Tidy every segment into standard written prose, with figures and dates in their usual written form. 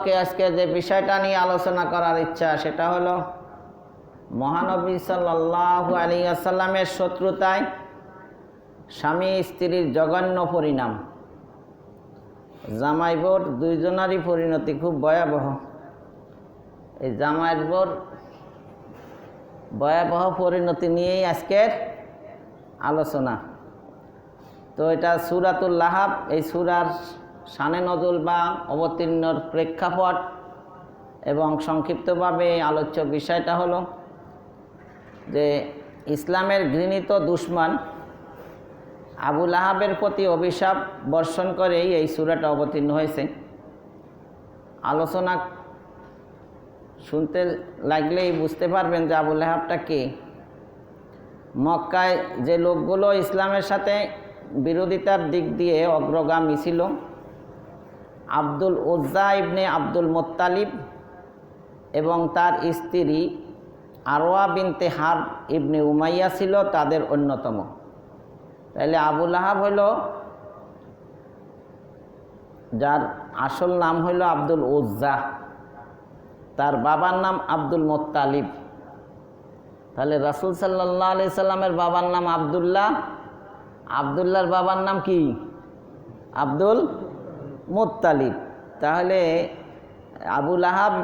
আজকে যে বিষয়টা নিয়ে আলোচনা করার ইচ্ছা সেটা হলো মহানবী সাল্লাল্লাহু আলাইহি ওয়াসাল্লামের শত্রুতায় স্বামী স্ত্রীর জঘন্য পরিণাম। জামাই বোর দুইজনারই পরিণতি খুব ভয়াবহ। এই জামাই বোর ভয়াবহ পরিণতি নিয়েই আজকের আলোচনা। তো এটা সূরাতুল লাহাব, এই সূরার শানে নজুল বা অবতীর্ণর প্রেক্ষাপট এবং সংক্ষিপ্তভাবে আলোচ্য বিষয়টা হলো যে ইসলামের ঘৃণিত দুশমন আবু লাহাবের প্রতি অভিশাপ বর্ষণ করেই এই সূরাটা অবতীর্ণ হয়েছে। আলোচনা শুনতে লাগলেই বুঝতে পারবেন যে আবু লাহাবটা কে। মক্কায় যে লোকগুলো ইসলামের সাথে বিরোধিতার দিক দিয়ে অগ্রগামী ছিল, আব্দুল উজ্জা ইবনে আব্দুল মুত্তালিব এবং তার স্ত্রী আরওয়া বিনতে হারব ইবনে উমাইয়া ছিল তাদের অন্যতম। তাইলে আবু লাহাব হইল, যার আসল নাম হইল আব্দুল উজ্জা, তার বাবার নাম আব্দুল মুত্তালিব। তাহলে রাসূল সাল্লাল্লাহু আলাইহি সাল্লামের বাবার নাম আব্দুল্লাহ, আব্দুল্লাহর বাবার নাম কি? Abdul Muttalib. তাহলে আবু লাহাব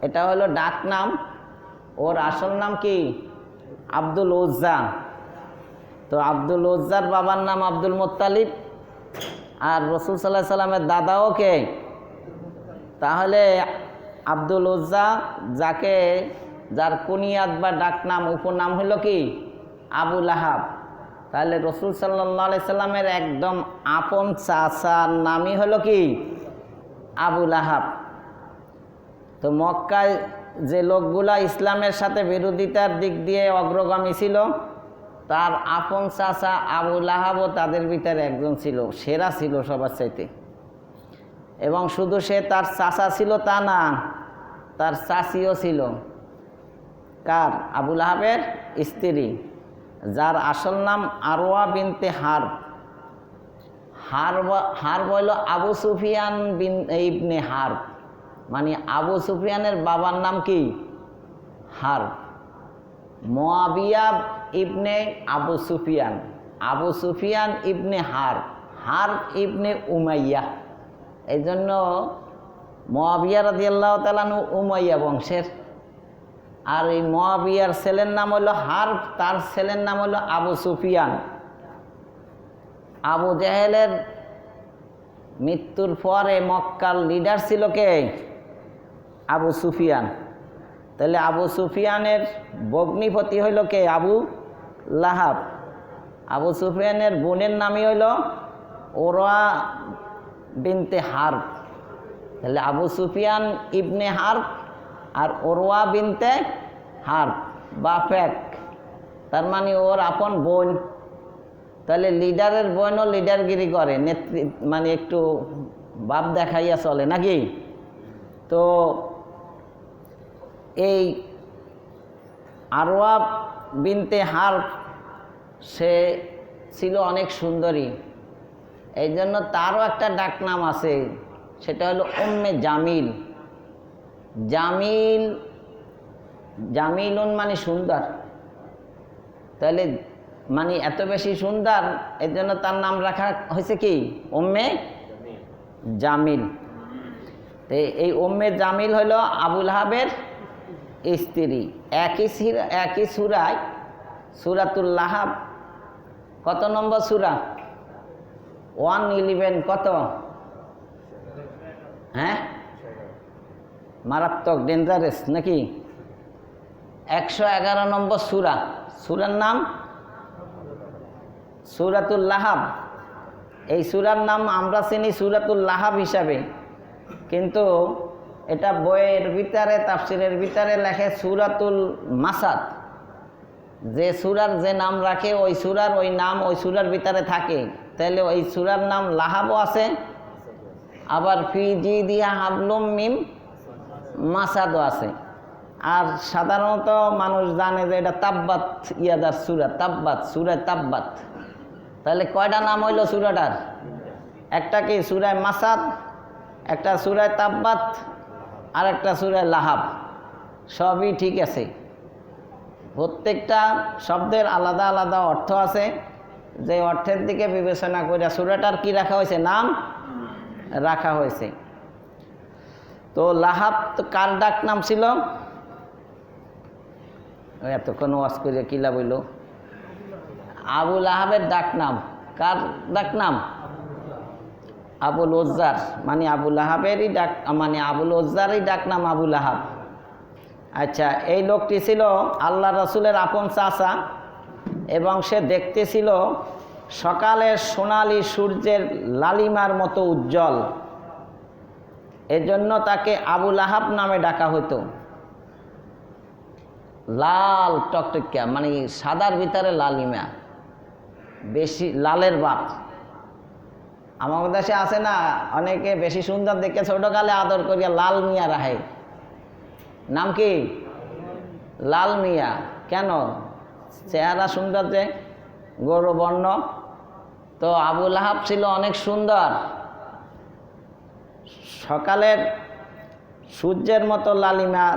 এটা হলো ডাক নাম, ওর আসল নাম কি? আব্দুল উজ্জা। তো আব্দুল উজ্জার বাবার নাম আব্দুল মুত্তালিব, আর রাসূল সাল্লাল্লাহু আলাইহি সাল্লামের দাদাও কে? তাহলে আব্দুল উজ্জা, যার কুনিয়াত বা ডাক নাম উপনাম হলো কি? আবু লাহাব। তাহলে রাসূল সাল্লাল্লাহু আলাইহি সাল্লামের একদম আপন চাচার নামই হলো কি? আবু লাহাব। তো মক্কায় যে লোকগুলা ইসলামের সাথে বিরোধিতার দিক দিয়ে অগ্রগামী ছিল, তার আপন চাচা আবু লাহাবও তাদের ভিতরে একজন ছিল, সেরা ছিল সবার চাইতে। এবং শুধু সে তার চাচা ছিল তা না, তার চাচিও ছিল। কার? আবু লাহাবের স্ত্রী, যার আসল নাম আরওয়া বিনতে হারব। হারব হইল আবু সুফিয়ান ইবনে হারব, মানে আবু সুফিয়ানের বাবার নাম কি? হারব। মুয়াবিয়া ইবনে আবু সুফিয়ান, আবু সুফিয়ান ইবনে হারব, হারব ইবনে উমাইয়া। এই জন্য মুয়াবিয়া রাদিয়াল্লাহু তাআলা আনহু উমাইয়া বংশের। আর এই মুয়াবিয়ার ছেলের নাম হলো হারব, তার ছেলের নাম হলো আবু সুফিয়ান। আবু জেহেলের মৃত্যুর পরে মক্কার লিডার ছিল কে? আবু সুফিয়ান। তাহলে আবু সুফিয়ানের ভগ্নিপতি হইল কে? আবু লাহাব। আবু সুফিয়ানের বোনের নামই হইল ওরওয়া বিনতে হারব। তাহলে আবু সুফিয়ান ইবনে হারব আর ওরওয়া বিনতে হারব বাফেক, তার মানে ওর আপন বোন। তাহলে লিডারের বোনও লিডারগিরি করে, মানে একটু বাপ দেখাইয়া চলে নাকি? তো এই আরওয়া বিনতে হারব সে ছিল অনেক সুন্দরী, এই জন্য তারও একটা ডাক নাম আছে, সেটা হলো উম্মে জামিল। জামিল, জামিলুন মানে সুন্দর। তাহলে মানে এত বেশি সুন্দর, এর জন্য তার নাম রাখা হয়েছে কি? উম্মে জামিল। তো এই উম্মে জামিল হলো আবু লাহাবের স্ত্রী। একই সূরায় সূরাতুল লাহাব কত নম্বর সূরা? 111। কত? হ্যাঁ, মারাত্মক, ডেঞ্জারাস নাকি? 111 নম্বর সূরা। সূরার নাম সূরাতুল লাহাব। এই সূরার নাম আমরা চিনি সূরাতুল লাহাব হিসাবে, কিন্তু এটা বইয়ের ভিতরে, তাফসিরের ভিতরে লেখে সূরাতুল মাসাদ। যে সূরার যে নাম রাখে ওই সূরার ওই নাম ওই সূরার ভিতরে থাকে। তাহলে ওই সূরার নাম লাহাবও আছে, আবার ফি জিদিহা হাবলুম মিন মাসাদও আছে। আর সাধারণত মানুষ জানে যে এটা তাব্বাত ইয়াদার সূরা, তাব্বাত, সূরা তাব্বাত। তাহলে কয়টা নাম হইল সূরাটার? একটা কি সূরা মাসাদ, একটা সূরা তাব্বাত, আর একটা সূরা লাহাব, সবই ঠিক আছে। প্রত্যেকটা শব্দের আলাদা আলাদা অর্থ আছে, যে অর্থের দিকে বিবেচনা করে সূরাটার কি রাখা হয়েছে, নাম রাখা হয়েছে। তো লাহাব তো কার ডাক নাম ছিল? এতক্ষণ ওয়াজ করে কিলা বইল, আবু লাহাবের ডাক নাম। কার ডাক নাম? আবুল ওজ্জার, মানে আবু লাহাবেরই ডাক, মানে আবুল ওজ্জারই ডাক নাম আবু লাহাব। আচ্ছা, এই লোকটি ছিল আল্লাহ রসুলের আপন চাচা এবং সে দেখতে ছিল সকালের সোনালি সূর্যের লালিমার মতো উজ্জ্বল। এজন্য তাকে আবু লাহাব নামে ডাকা হতো। লাল টকটকিয়া, মানে সাদার ভিতরে লালিমা, বেশি লালের বাপ। আমার দেশে আছে না, অনেকে বেশি সুন্দর দেখে ছোটকালে আদর করিয়া লাল মিয়া রাহে। নাম কি? লাল মিয়া। কেন? চেহারা সুন্দর, যে গৌরবর্ণ। তো আবু লাহাব ছিল অনেক সুন্দর, সকালের সূর্যের মতো লালিমা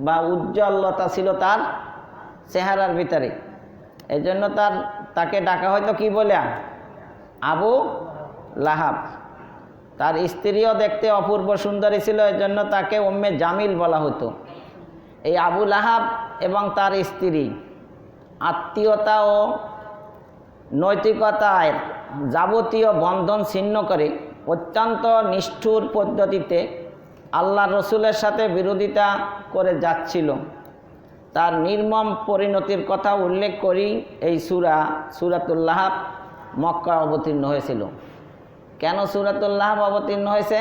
বা উজ্জ্বলতা ছিল তার চেহারার ভিতরে। এই জন্য তাকে ডাকা হয়তো কি বলে? আবু লাহাব। তার স্ত্রীও দেখতে অপূর্ব সুন্দরী ছিল, এই জন্য তাকে উম্মে জামিল বলা হতো। এই আবু লাহাব এবং তার স্ত্রী আত্মীয়তা ও নৈতিকতায় যাবতীয় বন্ধন ছিন্ন করে অত্যন্ত নিষ্ঠুর পদ্ধতিতে আল্লাহ রসুলের সাথে বিরোধিতা করে যাচ্ছিল। তার নির্মম পরিণতির কথা উল্লেখ করি এই সূরাতুল লাহাব মক্কা অবতীর্ণ হয়েছিল। কেন সূরাতুল লাহাব অবতীর্ণ হয়েছে?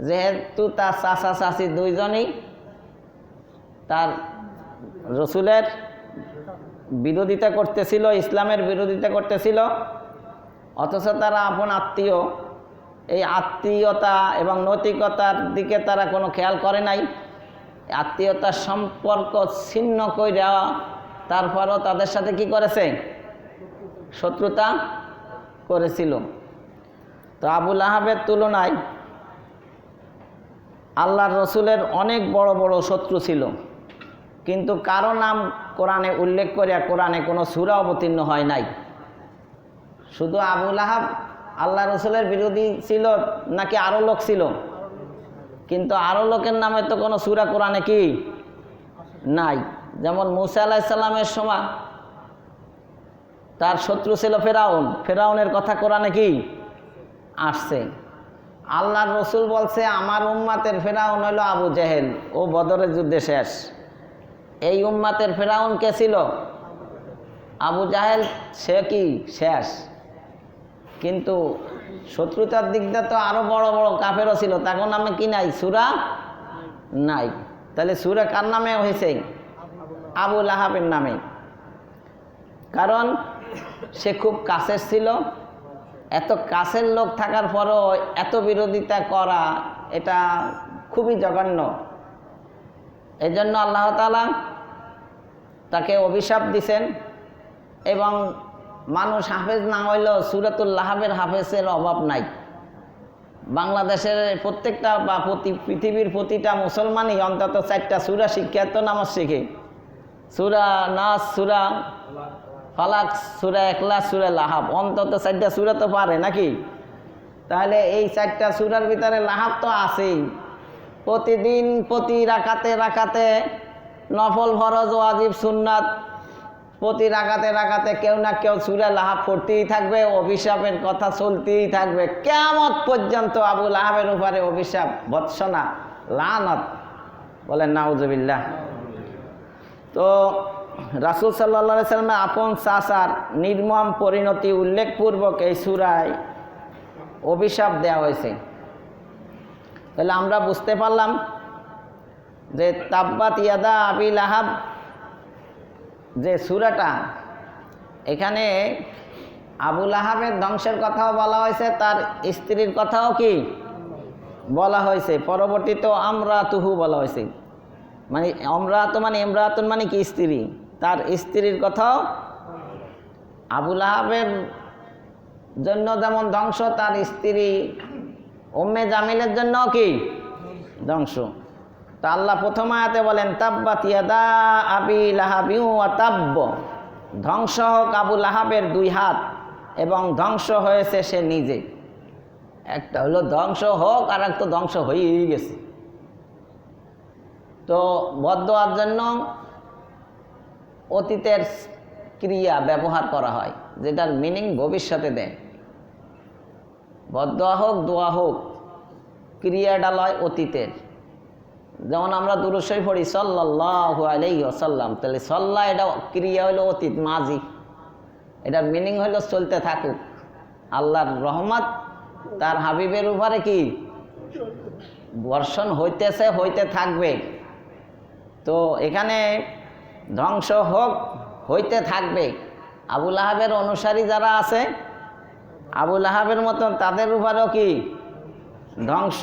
যেহেতু তার চাচা চাচি দুইজনই তার রসুলের বিরোধিতা করতেছিল, ইসলামের বিরোধিতা করতেছিল, অথচ তারা আপন আত্মীয়। এই আত্মীয়তা এবং নৈতিকতার দিকে তারা কোনো খেয়াল করে নাই। আত্মীয়তার সম্পর্ক ছিন্ন কইরা তারপরও তাদের সাথে কি করেছে? শত্রুতা করেছিল। তো আবু লাহাবের তুলনায় আল্লাহর রসুলের অনেক বড় বড় শত্রু ছিল, কিন্তু কারো নাম কোরআনে উল্লেখ করিয়া কোরআনে কোনো সূরা অবতীর্ণ হয় নাই। শুধু আবু লাহাব আল্লাহ রসুলের বিরোধী ছিল নাকি আরও লোক ছিল? কিন্তু আরও লোকের নামে তো কোনো সূরা কোরআনে কি নাই। যেমন মূসা আলাইহিস সালামের সময় তার শত্রু ছিল ফেরাউন, ফেরাউনের কথা কোরআনে কি আসছে? আল্লাহর রসুল বলছে আমার উম্মাতের ফেরাউন হলো আবু জেহেল, ও বদরের যুদ্ধে শেষ। এই উম্মাতের ফেরাউন কে ছিল? আবু জাহেল, সে কি শেষ। কিন্তু শত্রুতার দিক দিয়ে তো আরো বড় বড় কাফেরও ছিল, তার নামে কি নাই? সূরা নাই। তাহলে সূরা কার নামে হয়েছে? আবু লাহাবের নামে। কারণ সে খুব কাছের ছিল। এত কাছের লোক থাকার পরও এত বিরোধিতা করা, এটা খুবই জঘন্য। এজন্য আল্লাহ তাআলা তাকে অভিশাপ দিছেন। এবং মানুষ হাফেজ না হইলেও সূরাতুল লাহাবের হাফেজের অভাব নাই। বাংলাদেশের প্রত্যেকটা বা পৃথিবীর প্রতিটা মুসলমানই অন্তত 4টা সূরা শিক্ষা তো নামাজ শিখে। সূরা নাস, সূরা ফালাক, সূরা ইখলাস, সূরা লাহাব, অন্তত 4টা সূরা তো পারে নাকি? তাহলে এই 4টা সূরার ভিতরে লাহাব তো আছেই। প্রতিদিন প্রতি রাকাতে রাকাতে নফল, ফরজ, ওয়াজিব, সুন্নাত, প্রতি রাকাতে রাকাতে কেউ না কেউ সূরা লাহাব পড়তেই থাকবে, অভিশাপের কথা চলতেই থাকবে কিয়ামত পর্যন্ত। আবু লাহাবের উপরে অভিশাপ, ভৎসনা, লানত, বলেন নাউজুবিল্লাহ। তো রাসূল সাল্লাল্লাহু আলাইহি সাল্লামের আপন চাচার নির্মম পরিণতি উল্লেখপূর্বক এই সূরায় অভিশাপ দেওয়া হয়েছে। তাহলে আমরা বুঝতে পারলাম যে তাব্বাত ইয়াদা আবি লাহাব যে সূরাটা, এখানে আবু লাহাবের ধ্বংসের কথাও বলা হয়েছে, তার স্ত্রীর কথাও কি বলা হয়েছে। পরবর্তীতে আমরাতুহু বলা হয়েছে, মানে ইমরাতুন মানে কি স্ত্রী, তার স্ত্রীর কথাও। আবু লাহাবের জন্য যেমন ধ্বংস, তার স্ত্রী উম্মে জামিলের জন্য কি ধ্বংস। তা আল্লাহ প্রথম আয়াতে বলেন তাব্বাত ইয়াদা আবি লাহাবি ওয়া তাব্ব, ধ্বংস হোক আবু লাহাবের দুই হাত এবং ধ্বংস হয়েছে সে নিজে। একটা হলো ধ্বংস হোক আর একটা ধ্বংস হয়েই গেছে। তো বদদোয়ার জন্য অতীতের ক্রিয়া ব্যবহার করা হয়, যেটার মিনিং ভবিষ্যতে দেয়। বদদোয়া হোক দোয়া হোক, ক্রিয়াটা লয় অতীতের। যেমন আমরা দুরূদ শরীফ পড়ি সাল্লাল্লাহু আলাইহি ওয়াসাল্লাম, তাহলে সাল্লাহ এটা ক্রিয়া হলো অতীত মাজি, এটার মিনিং হলো চলতে থাকুক। আল্লাহর রহমত তার হাবিবের উপরে কি বর্ষণ হইতেছে, হইতে থাকবে। তো এখানে ধ্বংস হোক, হইতে থাকবে। আবু লাহাবের অনুসারী যারা আছে, আবু লাহাবের মতন তাদের উপরেও কি ধ্বংস।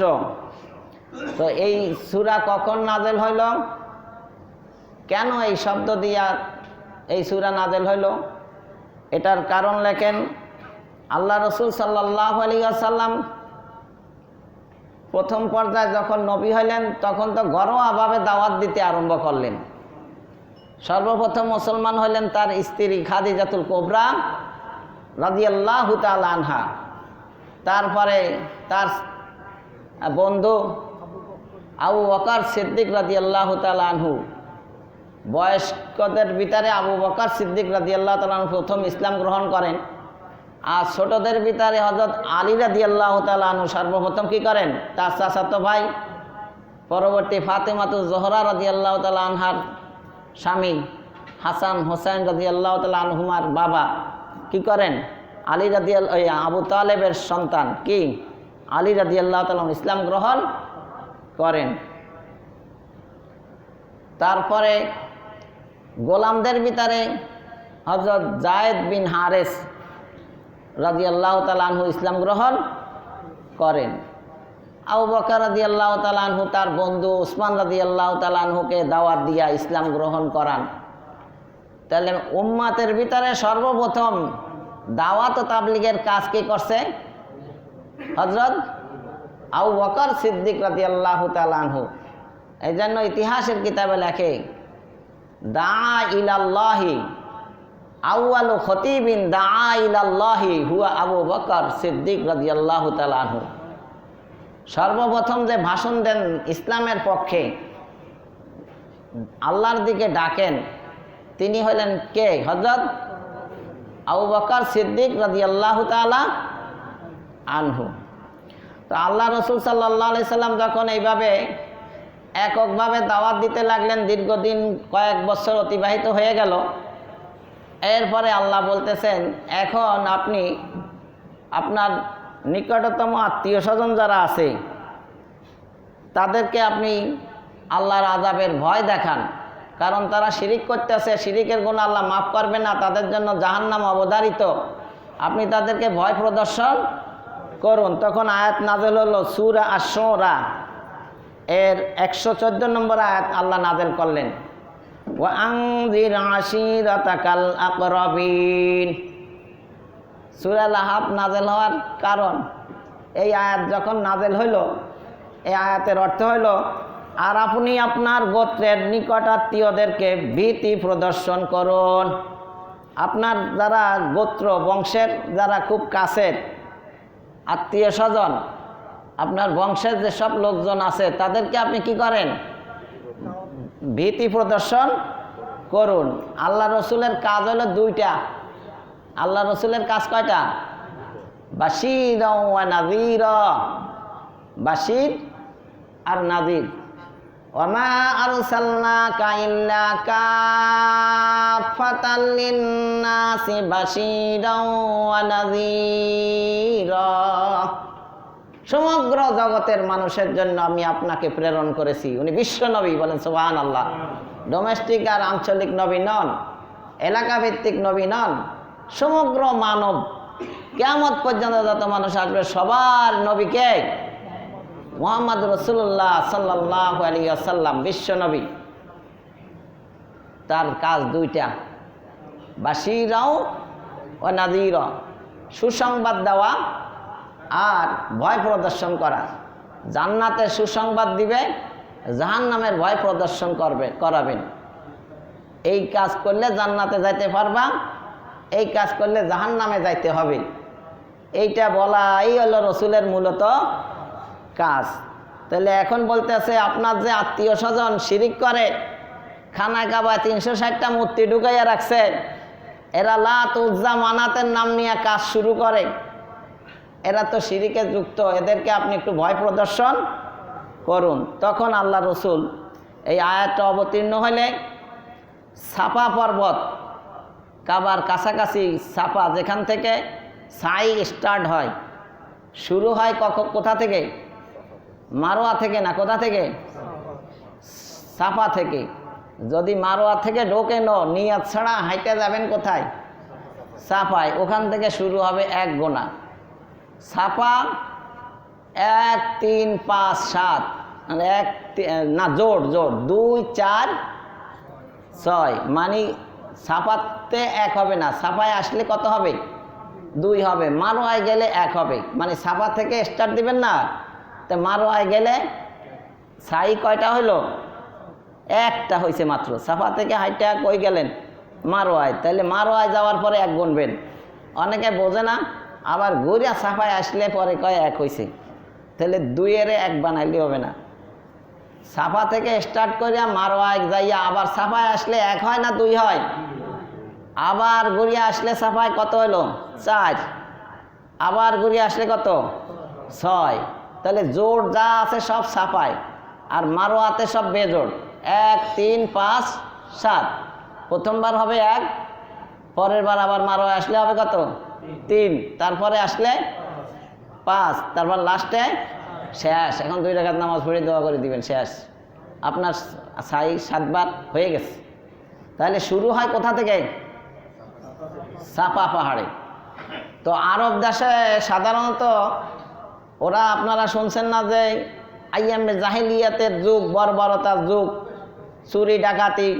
তো এই সূরা কখন নাজেল হইল, কেন এই শব্দ দিয়া এই সূরা নাজেল হইল, এটার কারণ লেখেন আল্লাহ রসুল সাল্লাল্লাহু আলাইহি ওয়াসাল্লাম প্রথম পর্যায়ে যখন নবী হইলেন তখন তো ঘরোয়াভাবে দাওয়াত দিতে আরম্ভ করলেন। সর্বপ্রথম মুসলমান হইলেন তার স্ত্রী খাদিজাতুল কুবরা রাদিয়াল্লাহু তাআলা আনহা, তারপরে তার বন্ধু আবু বকর সিদ্দিক রাদিয়াল্লাহু তাআলা আনহু। বয়স্কদের ভিতরে আবু বকর সিদ্দিক রাদিয়াল্লাহু তাআলা আনহু প্রথম ইসলাম গ্রহণ করেন, আর ছোটদের ভিতরে হযরত আলী রাদিয়াল্লাহু তাআলা আনহু সর্বপ্রথম কি করেন, তার চাচাতো ভাই পরবর্তী ফাতেমাতুজ জোহরা রাদিয়াল্লাহু তাআলা আনহার স্বামী হাসান হোসেন রাদিয়াল্লাহু তাআলা আনহুমার বাবা কি করেন, আলী আবু তালেবের সন্তান কি আলী রাদিয়াল্লাহু তাআলা ইসলাম গ্রহণ করেন। তারপরে গোলামদের ভিতরে হযরত যায়েদ বিন হারেস রাদিয়াল্লাহু তাআলা আনহু ইসলাম গ্রহণ করেন। আবু বকর রাদিয়াল্লাহু তাআলা আনহু তার বন্ধু উসমান রাদিয়াল্লাহু তাআলা আনহুকে দাওয়াত দিয়া ইসলাম গ্রহণ করান। তাহলে উম্মাতের ভিতরে সর্বপ্রথম দাওয়াত ও তাবলীগের কাজ কি করছে, হযরত আবু বকর সিদ্দিক রাদিয়াল্লাহু তাআলা আনহু। এই জন্য ইতিহাসের কিতাবে লেখে দা ইলাল্লাহি আউয়ালু খতিবিন দা ইলাল্লাহি হুয়া আবু বকর সিদ্দিক রাদিয়াল্লাহু তাআলা আনহু। সর্বপ্রথম যে ভাষণ দেন ইসলামের পক্ষে, আল্লাহর দিকে ডাকেন, তিনি হলেন কে, হযরত আবু বকর সিদ্দিক রাদিয়াল্লাহু তাআলা আনহু। তো আল্লাহ রসুল সাল্লাল্লাহু আলাইহি সাল্লাম যখন এইভাবে এককভাবে দাওয়াত দিতে লাগলেন, দীর্ঘদিন কয়েক বছর অতিবাহিত হয়ে গেল। এরপরে আল্লাহ বলতেছেন, এখন আপনি আপনার নিকটতম আত্মীয় স্বজন যারা আছে তাদেরকে আপনি আল্লাহর আযাবের ভয় দেখান, কারণ তারা শিরিক করতেছে, শিরিকের গুনাহ আল্লাহ মাফ করবে না, তাদের জন্য জাহান্নাম অবধারিত। আপনি তাদেরকে ভয় প্রদর্শন করুন। তখন আয়াত নাজেল হলো সূরা আশ-শুরা এর 114 নম্বর আয়াত আল্লাহ নাজেল করলেন, ওয়া আনজির আশিরাতাকাল আকরাবিন। সূরা লাহাব নাজেল হওয়ার কারণ, এই আয়াত যখন নাজেল হইল, এই আয়াতের অর্থ হইল, আর আপনি আপনার গোত্রের নিকট আত্মীয়দেরকে ভীতি প্রদর্শন করুন। আপনার যারা গোত্র বংশের যারা খুব কাছের আত্মীয় স্বজন, আপনার বংশের যেসব লোকজন আছে তাদেরকে আপনি কি করেন, ভীতি প্রদর্শন করুন। আল্লাহ রসুলের কাজ হলো দুইটা। আল্লাহ রসুলের কাজ কয়টা, বাশীর ওয়া নাযীর, বাশীর আর নাযীর। ওয়া মা আরসালনাকা ইল্লা কাফাতাল লিন-নাসি বাশীরাও ওয়া নাযীরা। সমগ্র জগতের মানুষের জন্য আমি আপনাকে প্রেরণ করেছি। উনি বিশ্ব নবী, বলেন সুবহানাল্লাহ। ডোমেস্টিক আর আঞ্চলিক নবী নন, এলাকা ভিত্তিক নবী নন, সমগ্র মানব, কিয়ামত পর্যন্ত যত মানুষ আসবে সবার নবীকে মুহাম্মদ রাসূলুল্লাহ সাল্লাল্লাহু আলাইহি ওয়াসাল্লাম বিশ্ব নবী। তার কাজ দুইটা, বাশীরাও ও নাযীরা, সুসংবাদ দেওয়া আর ভয় প্রদর্শন করা। জান্নাতের সুসংবাদ দিবে, জাহান্নামের ভয় প্রদর্শন করাবেন। এই কাজ করলে জান্নাতে যাইতে পারবা, এই কাজ করলে জাহান্নামে যাইতে হবে। এইটা বলাই হলো রসুলের মূলত কাজ। তাহলে এখন বলতেছে আপনার যে আত্মীয় স্বজন শিরিক করে, খানা কাবায় 360টা মূর্তি ঢুকাইয়া রাখছে, এরা লাত উজ্জা মানাতের নাম নিয়ে কাজ শুরু করে, এরা তো শিরিকে যুক্ত, এদেরকে আপনি একটু ভয় প্রদর্শন করুন। তখন আল্লাহ রসুল এই আয়াতটা অবতীর্ণ হলে সাফা পর্বত, কাবার কাছাকাছি সাফা, যেখান থেকে সাই স্টার্ট হয়, শুরু হয় কোথা থেকে? মারোয়া থেকে না, কোথা থেকে? সাফা থেকে। যদি মারোয়া থেকে ঢোকে নিয়াত ছাড়া হাইটে যাবেন কোথায়? সাফায়। ওখান থেকে শুরু হবে 1 গোনা। সাফা 1 3 5 7, মানে না জোড় 2 4 6, মানে সাফাতে 1 হবে না, সাফায় আসলে কত হবে? 2 হবে। মারোয়ায় গেলে 1 হবে, মানে সাফা থেকে স্টার্ট দিবেন না, তো মারোয়ায় গেলে সাই কয়টা হইল? 1টা হয়েছে মাত্র। সাফা থেকে হাইটা কই গেলেন? মারোয়ায়। তাহলে মারোয়ায় যাওয়ার পরে 1 গুনবেন। অনেকে বোঝে না, আবার ঘুরিয়া সাফায় আসলে পরে কয় 1 হয়েছে, তাহলে 2-এর 1 বানাইলে হবে না। সাফা থেকে স্টার্ট করিয়া মারোয়ায় যাইয়া আবার সাফায় আসলে 1 হয় না 2 হয়? আবার ঘুরিয়া আসলে সাফায় কত হলো? 4। আবার ঘুরিয়া আসলে কত? 6। তাহলে জোড় যা আছে সব সাফায়, আর মারোয়াতে সব বেজোড়। 1 3 5 7। প্রথমবার হবে 1, পরের বার আবার মারোয়ায় আসলে হবে কত? 3, তারপরে আসলে 5, তারপর লাস্টে শেষ। এখন 2 রাকাত নামাজ পড়ে দোয়া করে দিবেন, শেষ। আপনার সাই 7 বার হয়ে গেছে। তাহলে শুরু হয় কোথা থেকে? সাফা পাহাড়ে। তো আরব দেশে সাধারণত ওরা, আপনারা শুনছেন না যে আইয়ামে জাহেলিয়াতের যুগ, বর্বরতার যুগ, চুরি ডাকাতি,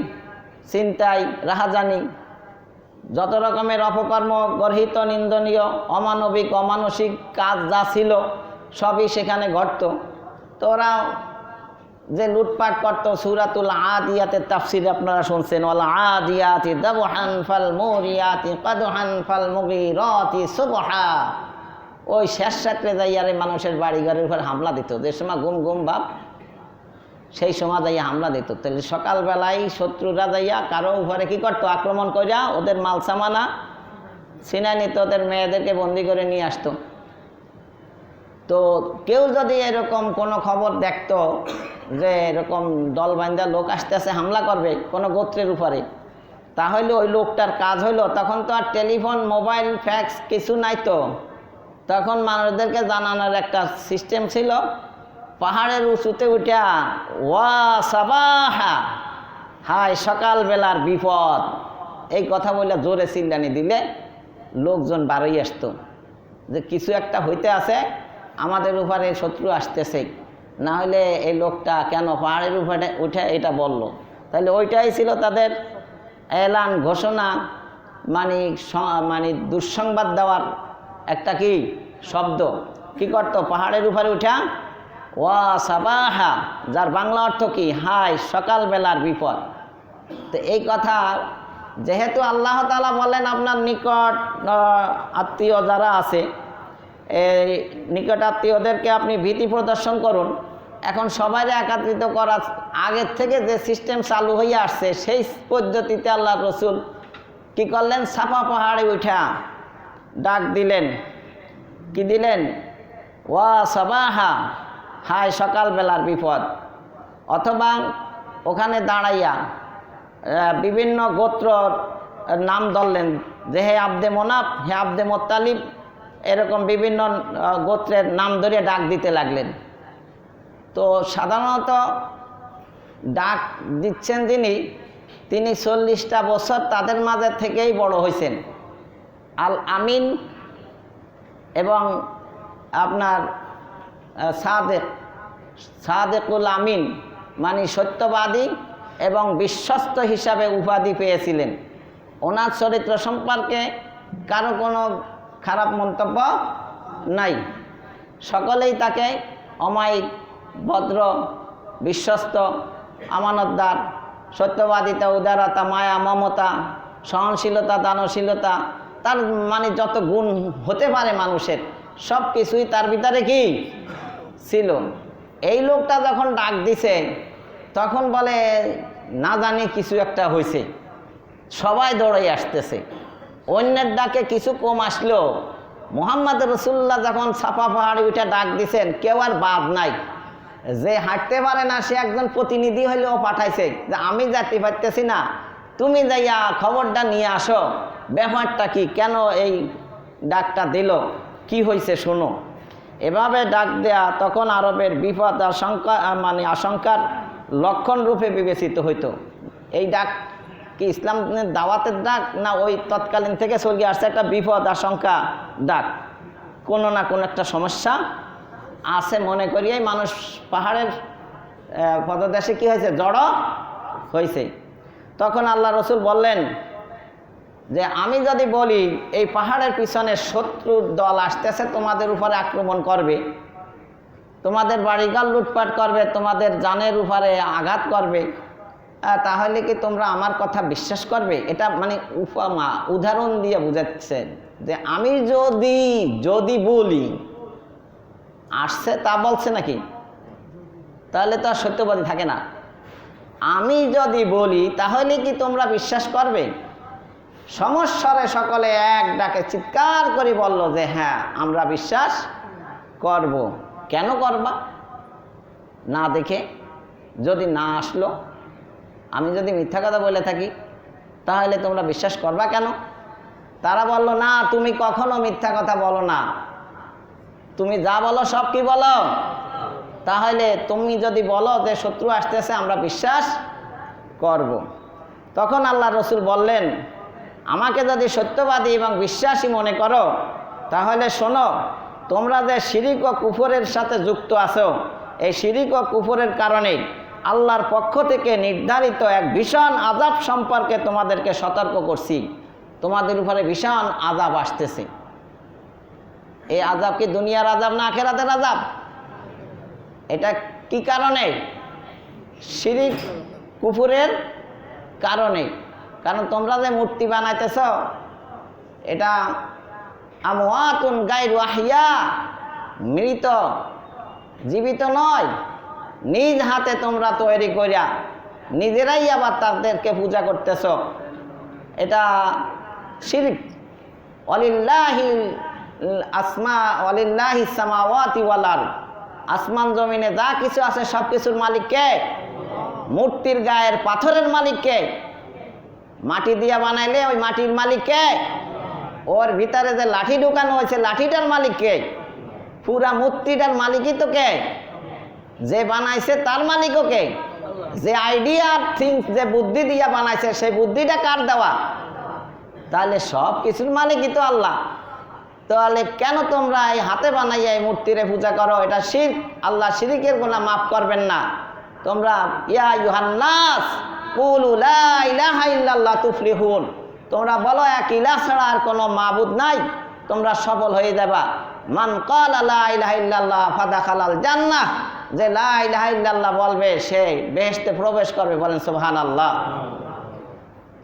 ছিনতাই, রাহাজানি, যত রকমের অপকর্ম, গর্হিত, নিন্দনীয়, অমানবিক, অমানসিক কাজ যা ছিল সবই সেখানে ঘটত। তো ওরা যে লুটপাট করতো, সূরাতুল আদিয়াতের তাফসির আপনারা শুনছেন, ওয়াল আদিয়াতি দাবহান ফাল মুরিয়াতি কাদহান ফাল মুগীরাতি সুবহা। ওই শেষ রাত্রে যাইয়ারে মানুষের বাড়ি ঘরের উপর হামলা দিত, যে সময় ঘুম ঘুম ভাব, সেই সময় যাইয়া হামলা দিত। তাহলে সকালবেলায় শত্রুরা যাইয়া কারো উপরে কি করতো? আক্রমণ করিয়া ওদের মাল সামানা ছিনাই নিত, ওদের মেয়েদেরকে বন্দি করে নিয়ে আসতো। তো কেউ যদি এরকম কোনো খবর দেখতো যে এরকম দলবান্ধা লোক আসতেছে হামলা করবে কোনো গোত্রের উপরে, তাহলে ওই লোকটার কাজ হইলো, তখন তো আর টেলিফোন, মোবাইল, ফ্যাক্স কিছু নাই, তো তখন মানুষদেরকে জানানোর একটা সিস্টেম ছিল। পাহাড়ের উঁচুতে উঠা ওয়া সাবাহা, হায় সকালবেলার বিপদ, এই কথা বলে জোরে চিল্লানি দিলে লোকজন বাড়াই আসতো যে কিছু একটা হইতে আছে, আমাদের উপরে শত্রু আসতেছে, না হলে এই লোকটা কেন পাহাড়ের উপরে উঠে এটা বলল। তাহলে ওইটাই ছিল তাদের এলান, ঘোষণা, মানে দুঃসংবাদ দেওয়ার একটা কি শব্দ। কি করতো? পাহাড়ের উপরে উঠা ওয়া সাবাহা, যার বাংলা অর্থ কি? হায় সকালবেলার বিপদ। তো এই কথা যেহেতু আল্লাহ তাআলা বলেন আপনার নিকট আত্মীয় যারা আছে, এই নিকট আত্মীয়দেরকে আপনি ভীতি প্রদর্শন করুন। এখন সবাই একত্রিত করা আগের থেকে যে সিস্টেম চালু হয়ে আসছে, সেই পদ্ধতিতে আল্লাহ রসুল কি করলেন? সাফা পাহাড়ে উঠা ডাক দিলেন। কি দিলেন? ওয়া সাবাহা, হায় সকালবেলার বিপদ। অথবা ওখানে দাঁড়াইয়া বিভিন্ন গোত্র নাম ধরলেন, যে হে আব্দে মোনাফ, হে আব্দে মোত্তালিব, এরকম বিভিন্ন গোত্রের নাম ধরে ডাক দিতে লাগলেন। তো সাধারণত ডাক দিচ্ছেন যিনি, তিনি 40টা বছর তাদের মাঝে থেকেই বড় হয়েছেন। আল আমিন এবং আপনার সাদেকুল আমিন, মানে সত্যবাদী এবং বিশ্বস্ত হিসাবে উপাধি পেয়েছিলেন। ওনার চরিত্র সম্পর্কে কারো কোনো খারাপ মন্তব্য নাই, সকলেই তাকে অমায়িক, ভদ্র, বিশ্বস্ত, আমানতদার, সত্যবাদিতা, উদারতা, মায়া, মমতা, সহনশীলতা, দানশীলতা, তার মানে যত গুণ হতে পারে মানুষের সব কিছুই তার ভিতরে কি ছিল। এই লোকটা যখন ডাক দিছে তখন বলে না জানি কিছু একটা হয়েছে, সবাই দৌড়াই আসতেছে। অন্যের ডাকে কিছু কম আসলো, মুহাম্মদ রাসূলুল্লাহ যখন সাফা পাহাড়ে উঠে ডাক দিছেন কেউ আর বাদ নাই। যে হাঁটতে পারে না সে একজন প্রতিনিধি হইলেও পাঠাইছে যে আমি যেতে পারতেছি না, তুমি যাইয়া খবরটা নিয়ে আসো, ব্যাপারটা কি, কেন এই ডাকটা দিল, কি হয়েছে শোনো। এভাবে ডাক দেয়া তখন আরবের বিপদ আশঙ্কা মানে আশঙ্কার লক্ষণ রূপে বিবেচিত হইতো। এই ডাক কি ইসলামের দাওয়াতের ডাক, না ওই তৎকালীন থেকে চলে আসছে একটা বিপদ আশঙ্কা ডাক, কোনো না কোনো একটা সমস্যা আছে মনে করিয়াই মানুষ পাহাড়ের পদদেশে কি হয়েছে, জড়ো হয়েছে। তখন আল্লাহ রসুল বললেন যে আমি যদি বলি এই পাহাড়ের পিছনে শত্রুর দল আসতেছে, তোমাদের উপরে আক্রমণ করবে, তোমাদের বাড়িঘর লুটপাট করবে, তোমাদের জানের উপরে আঘাত করবে, তাহলে কি তোমরা আমার কথা বিশ্বাস করবে? এটা মানে উপমা, উদাহরণ দিয়ে বুঝাচ্ছেন যে আমি যদি বলি আসছে, তা বলছে নাকি, তাহলে তো আর সত্যবাদী থাকে না। আমি যদি বলি তাহলে কি তোমরা বিশ্বাস করবে? সমস্বরে সকলে এক ডাকে চিৎকার করে বলল যে হ্যাঁ আমরা বিশ্বাস করব। কেন করবা? না দেখে যদি না আসলো, আমি যদি মিথ্যা কথা বলে থাকি তাহলে তোমরা বিশ্বাস করবা কেন? তারা বলল না, তুমি কখনো মিথ্যা কথা বলো না, তুমি যা বলো সব কি বলো, তাহলে তুমি যদি বলো যে শত্রু আসতেছে আমরা বিশ্বাস করব। তখন আল্লাহ রসুল বললেন আমাকে যদি সত্যবাদী এবং বিশ্বাসী মনে করো তাহলে শোনো, তোমরা যে শিরিক ও কুফরের সাথে যুক্ত আছো, এই শিরিক ও কুফরের কারণে আল্লাহর পক্ষ থেকে নির্ধারিত এক ভীষণ আযাব সম্পর্কে তোমাদেরকে সতর্ক করছি। তোমাদের উপরে ভীষণ আযাব আসতেছে। এই আযাব কি দুনিয়ার আযাব না আখিরাতের আযাব? এটা কি কারণে? শিরিক কুফরের কারণে। কারণ তোমরা যে মূর্তি বানাইতেছ এটা আমওয়াতুন গায়রু আহইয়া, মৃত, জীবিত নয়, নিজ হাতে তোমরা তৈরি করিয়া নিজেরাই আবার তাদেরকে পূজা করতেছ, এটা শিরক। ওয়ালিল্লাহিল আসমা ওয়ালিল্লাহিস সামাওয়াতি ওয়াল আরদ, আসমান জমিনে যা কিছু আছে সব কিছুর মালিক কে? মূর্তির গায়ের পাথরের মালিক কে? মাটি দিয়া বানাইলে ওই মাটির মালিক কে? ওর ভিতরে যে লাঠি ঢুকানো হয়েছে লাঠিটার মালিক কে? পুরা মূর্তিটার মালিকই তো কে? যে বানাইছে তার মালিকও কে? যে আইডিয়া থিঙ্ক, যে বুদ্ধি দিয়া বানাইছে সেই বুদ্ধিটা কার দেওয়া? তাহলে সব কিছুর মালিকই তো আল্লাহ। তাহলে কেন তোমরা এই হাতে বানাইয়া এই মূর্তিরে পূজা করো? এটা শিরক। আল্লাহ শিরকের গুনাহ মাফ করবেন না। তোমরা ইয়া আইয়ুহান নাস কুলু লা ইলাহা ইল্লাল্লাহ তুফলিহুন, তোমরা বলো এক ইলাহ ছাড়া আর কোনো মাবুদ নাই, তোমরা সফল হয়ে যাবা। মান ক্বালা লা ইলাহা ইল্লাল্লাহ ফাদাখালাল জান্নাহ, যে লা ইলাহা ইল্লাল্লাহ বলবে সে বেহেশতে প্রবেশ করবে। বলেন সুবহানাল্লাহ।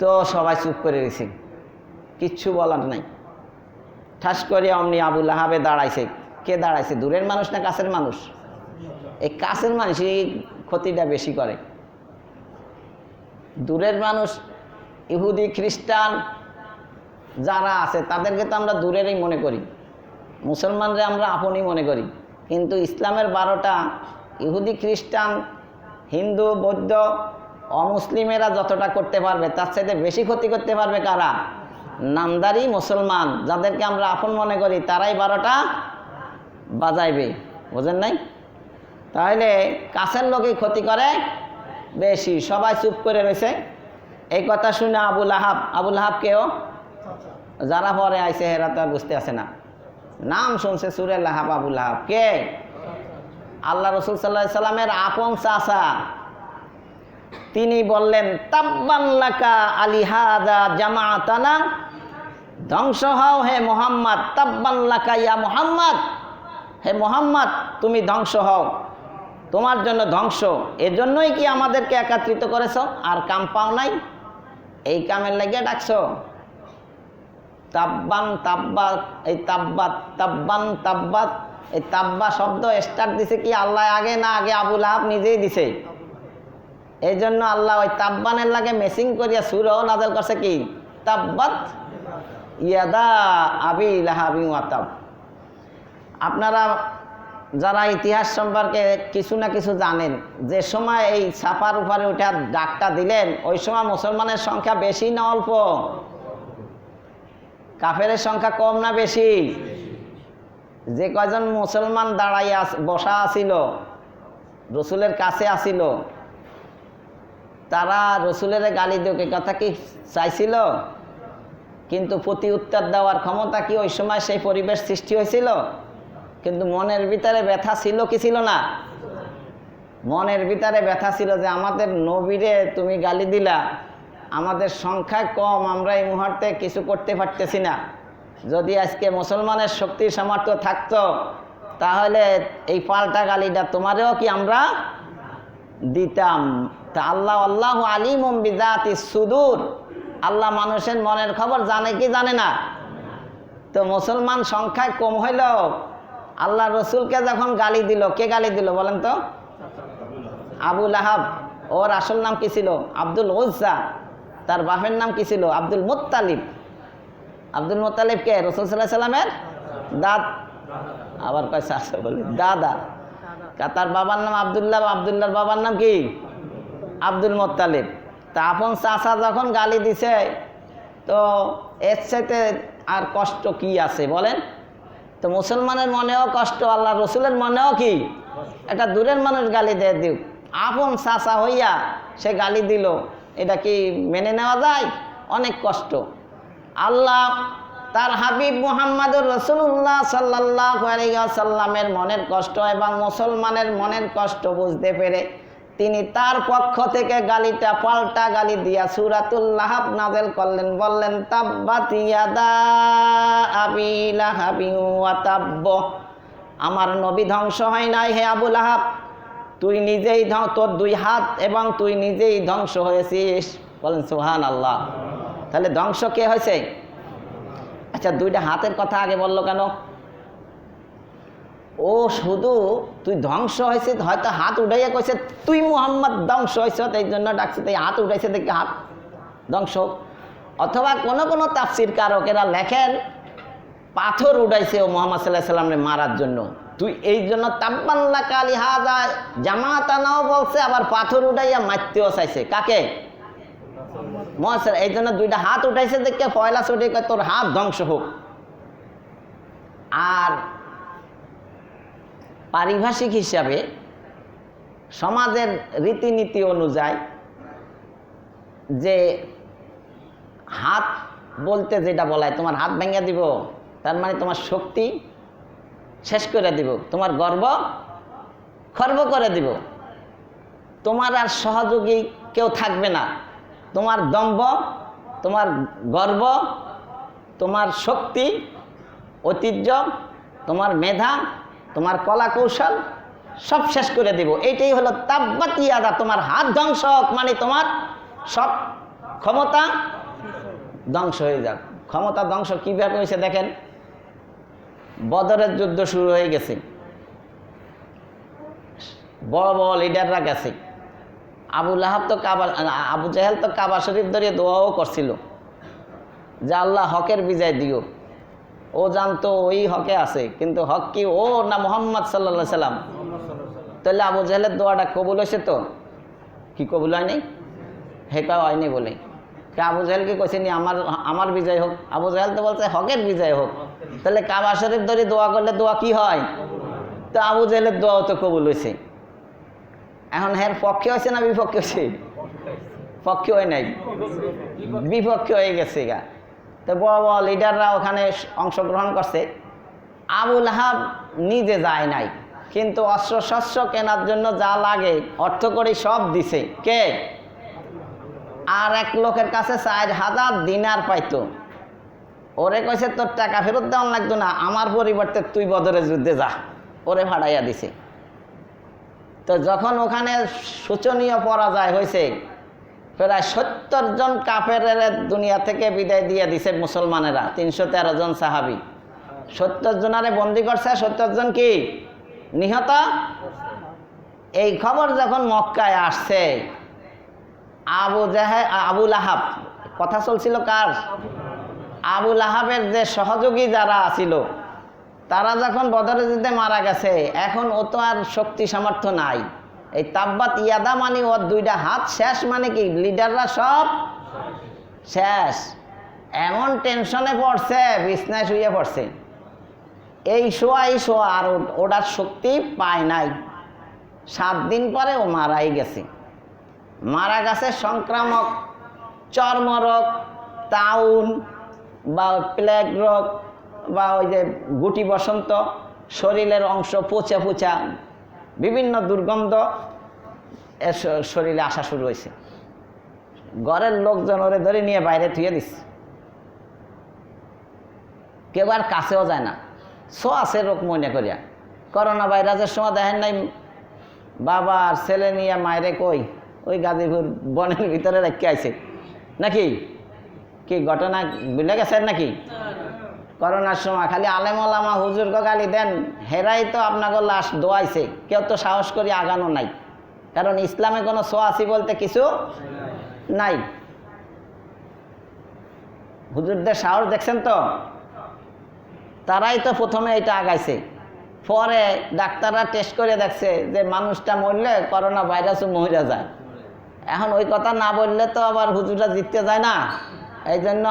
তো সবাই চুপ করে রয়েছে, কিচ্ছু বলার নাই। ঠাস করে অমনি আবু লাহাবে দাঁড়াইছে। কে দাঁড়াইছে? দূরের মানুষ না কাছের মানুষ? এই কাছের মানুষই ক্ষতিটা বেশি করে। দূরের মানুষ ইহুদি খ্রিস্টান যারা আছে তাদেরকে তো আমরা দূরেরই মনে করি, মুসলমানরা আমরা আপনই মনে করি। কিন্তু ইসলামের 12টা ইহুদি খ্রিস্টান হিন্দু বৌদ্ধ অমুসলিমেরা যতটা করতে পারবে তার চাইতে বেশি ক্ষতি করতে পারবে কারা? নামদারি মুসলমান, যাদেরকে আমরা আপন মনে করি, তারাই 12টা বাজাইবে। বোঝেন নাই? তাহলে কাছের লোকই ক্ষতি করে বেশি। সবাই চুপ করে রয়েছে। এই কথা শুনে আবু লাহাব কেও? যারা পরে আইছে হেরা তো আর বুঝতে আসে না, নাম শুনছে সুরে লাহাব। আবু লাহাব কে? আল্লাহ রসুল সাল্লাল্লাহু আলাইহি সাল্লামের আপন চাচা। তিনি বললেন তাব্বান লাকা আলিহাদা জামাআতানা, ধ্বংস হও হে মুহাম্মদ, তাব্বান লাকা ইয়া মুহাম্মদ, হে মোহাম্মদ তুমি ধ্বংস হও, তোমার জন্য ধ্বংস। এজন্যই কি আমাদেরকে একত্রিত করেছ? আর কাম পাও নাই, এই কামের লাগিয়ে ডাকছো? তাব্বান তাব্বাত, এই তাব্বাত তাব্বান তাব্বাত, এই তাব্বা শব্দ স্টার্ট দিছে কি আল্লাহ আগে না আগে আবু লাহাব নিজেই দিছে? এই জন্য আল্লাহ ওই তাব্বানের লাগে মেসিং করিয়া সূরাও নাযিল করছে কি তাব্বাত ইয়াদা আবি লাহাবি ওয়া তাব। আপনারা যারা ইতিহাস সম্পর্কে কিছু না কিছু জানেন, যে সময় এই সাফার উপরে উঠে ডাকটা দিলেন ওই সময় মুসলমানের সংখ্যা বেশি না অল্প? কাফেরের সংখ্যা কম না বেশি? যে কয়জন মুসলমান দাঁড়াইয়া বসা আছিল রসুলের কাছে আসিল, তারা রসুলের গালি দিয়ে কথা কি চাইছিল? কিন্তু প্রতি উত্তর দেওয়ার ক্ষমতা কি ওই সময় সেই পরিবেশ সৃষ্টি হয়েছিল? কিন্তু মনের ভিতরে ব্যথা ছিল কি ছিল না? মনের ভিতরে ব্যথা ছিল যে আমাদের নবীরে তুমি গালি দিলা, আমাদের সংখ্যা কম, আমরা এই মুহূর্তে কিছু করতে পারতেছি না। যদি আজকে মুসলমানের শক্তি সামর্থ্য থাকতো তাহলে এই পাল্টা গালিটা তোমারেও কি আমরা দিতাম। তা আল্লাহু আলিমুম বিযাতিস সুদূর, আল্লাহ মানুষের মনের খবর জানে কি জানে না? তো মুসলমান সংখ্যায় কম হইল, আল্লাহ রসুলকে যখন গালি দিল, কে গালি দিল বলেন তো? আবু লাহাব। ওর আসল নাম কি ছিল? আব্দুল উজ্জা। তার বাপের নাম কি ছিল? Abdul Muttalib. আব্দুল মুত্তালিব কে? রাসূল সাল্লাল্লাহু আলাইহি সাল্লামের আবার কয়সা আছে বলি দাদা। তার বাবার নাম আব্দুল্লাহ, আব্দুল্লাহর বাবার নাম কি? Abdul Muttalib. তা আপন চাচা যখন গালি দিছে, তো এর সাথে আর কষ্ট কি আছে বলেন? তো মুসলমানের মনেও কষ্ট, আল্লাহ রসুলের মনেও কি? একটা দূরের মানুষ গালি দিয়ে দিও, আপন চাচা হইয়া সে গালি দিল, এটা কি মেনে নেওয়া যায়? অনেক কষ্ট। আল্লাহ তার হাবিব মুহাম্মদুর রাসূলুল্লাহ সাল্লাল্লাহু আলাইহি ওয়াসাল্লামের মনের কষ্ট এবং মুসলমানের মনের কষ্ট বুঝতে পেরে তিনি তার পক্ষ থেকে গালিটা পাল্টা গালি দিয়া সূরাতুল লাহাব নাযিল করলেন। বললেন তাব্বাত ইয়াদা আবি লাহাবি ওয়া তাব্ব, আমার নবী ধ্বংস হয় নাই হে আবু লাহাব, তুই নিজেই তোর দুই হাত এবং তুই নিজেই ধ্বংস হয়েছিস। বলেন সুবহানাল্লাহ। তাহলে ধ্বংস কে হয়েছে? আচ্ছা, দুইটা হাতের কথা আগে বললো কেন? ও শুধু তুই ধ্বংস হয়েছিস, হয়তো হাত উঠাইয়া কইছে তুই মুহাম্মদ ধ্বংস হয়েছ, এই জন্য ডাকছে, তাই হাত উঠাইছে দেখে হাত ধ্বংস। অথবা কোনো কোনো তাফসির কারকেরা লেখেন পাথর উঠাইছে ও মুহাম্মদ সাল্লাল্লাহু আলাইহি ওয়াসাল্লামকে মারার জন্য, তুই এই জন্য তাব্বান লাকা লিহাযা জামাতানাও বলছে, আবার পাথর উঠাইয়া মারতেও চাইছে। কাকে? মুহাম্মদ। এই জন্য দুইটা হাত উঠাইছে দেখে পয়লা ছুটে তোর হাত ধ্বংস হোক। আর পারিভাষিক হিসাবে সমাজের রীতিনীতি অনুযায়ী যে হাত বলতে যেটা বলায়, তোমার হাত ভেঙে দিব, তার মানে তোমার শক্তি শেষ করে দিব, তোমার গর্ব খর্ব করে দিব, তোমার আর সহযোগী কেউ থাকবে না, তোমার দম্ভ, তোমার গর্ব, তোমার শক্তি, ঐতিহ্য, তোমার মেধা, তোমার কলা কৌশল সব শেষ করে দিব। এইটাই হলো তাব্বাত ইয়াদা, তোমার হাত ধ্বংস হোক, মানে তোমার সব ক্ষমতা ধ্বংস হয়ে যাক। ক্ষমতা ধ্বংস কীভাবে হয়েছে দেখেন। বদরের যুদ্ধ শুরু হয়ে গেছে, বড় বড় লিডাররা গেছে, আবু লাহাব তো আবু জাহেল তো কাবা শরীফ ধরে দোয়াও করছিল যে আল্লাহ হকের বিজয় দিও। ও জানতো ওই হকে আছে, কিন্তু হক কি ও না মুহাম্মদ সাল্লাল্লাহু আলাইহি সাল্লাম? তাহলে আবু জাহেলের দোয়াটা কবুল হয়েছে তো? কি কবুল হয়নি? হেকা হয়নি বলে আবু জাহেলকে কইছে নি আমার বিজয় হোক? আবু জাহেল তো বলছে হকের বিজয় হোক। তাহলে কাবা শরীফ ধরে দোয়া করলে দোয়া কি হয়? তো আবু জাহেলের দোয়াও তো কবুল হয়েছে। এখন এর পক্ষে হয়েছে না বিপক্ষে হয়েছে? পক্ষে হয় নাই, বিপক্ষে হয়ে গেছে গা। তো বড় বড় লিডাররা ওখানে অংশগ্রহণ করছে। আবু লাহাব নিজে যায় নাই, কিন্তু অস্ত্র শস্ত্র কেনার জন্য যা লাগে অর্থ করে সব দিছে। কে? আর এক লোকের কাছে 4000 দিনার পাইতো। ওরে কইছে তোর টাকা ফেরত দেওয়ান লাগতো না, আমার পরিবর্তে তুই বদরের যুদ্ধে যা। ওরে ফাটাইয়া দিছে। তো যখন ওখানে শোচনীয় পরাজয় হয়েছে, প্রায় 70 জন কাফেরের দুনিয়া থেকে বিদায় দিয়ে দিছে মুসলমানেরা, 313 জন সাহাবি। 70 জনারে বন্দি করছে, 70 জন কি নিহত। এই খবর যখন মক্কায় আসছে, আবুল আহাব, কথা চলছিল কার? আবুল আহাবের যে সহযোগী যারা আছিল, তারা যখন বদরের যুদ্ধে মারা গেছে, এখন ও তো আর শক্তি সামর্থ্য নাই। এই তাব্বাত ইয়াদা মানে ওর 2টা হাত শেষ, মানে কি লিডাররা সব শেষ। এমন টেনশনে পড়ছে, বিছনায় শুয়ে পড়ছে, এই শোয়া আর ওটার শক্তি পায় নাই। 7 দিন পরে ও মারাই গেছে। মারা গেছে সংক্রামক চর্মরোগ, তাউন বা প্লেগ রোগ, বা ওই যে গুটি বসন্ত, শরীরের অংশ পচা পচা, বিভিন্ন দুর্গন্ধ শরীরে আসা শুরু হয়েছে। ঘরের লোকজন ওরে ধরে নিয়ে বাইরে থুয়ে দিচ্ছে, কেউ আর কাছেও যায় না। আছে রোগ মনে করিয়া। করোনা ভাইরাসের সময় দেখেন নাই, বাবা আর ছেলে নিয়ে মায়েরে কই ওই গাজীপুর বনের ভিতরে রেখে আইছে নাকি? কি ঘটনা ভুলে গেছেন নাকি? করোনার সময় খালি আলেম ওলামা হুজুর গালি দেন, হেরাই তো আপনাকে লাশ দোয়াইছে, কেউ তো সাহস করি আগানো নাই। কারণ ইসলামে কোনো ছোঁয়াছি বলতে কিছু নাই। হুজুরদের সাহস দেখছেন তো, তারাই তো প্রথমে এটা আগাইছে। পরে ডাক্তাররা টেস্ট করে দেখছে যে মানুষটা মরলে করোনা ভাইরাসও মরে যায়। এখন ওই কথা না বললে তো আবার হুজুররা জিততে যায় না, এই জন্য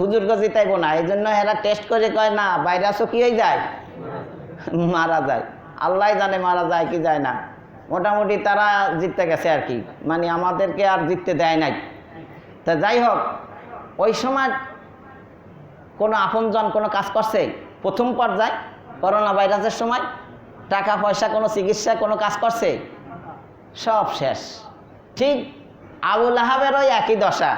হুজুরকে জিতাইব না, এই জন্য এরা টেস্ট করে কয় না ভাইরাসও কি হয়ে যায়, মারা যায়। আল্লাহ জানে মারা যায় কি যায় না। মোটামুটি তারা জিততে গেছে আর কি, মানে আমাদেরকে আর জিততে দেয় নাই। তা যাই হোক, ওই সময় কোনো আপনজন কোনো কাজ করছে? প্রথম পর্যায়ে করোনা ভাইরাসের সময় টাকা পয়সা কোনো চিকিৎসা কোনো কাজ করছে? সব শেষ। ঠিক আবুল আহাবের ওই একই দশা।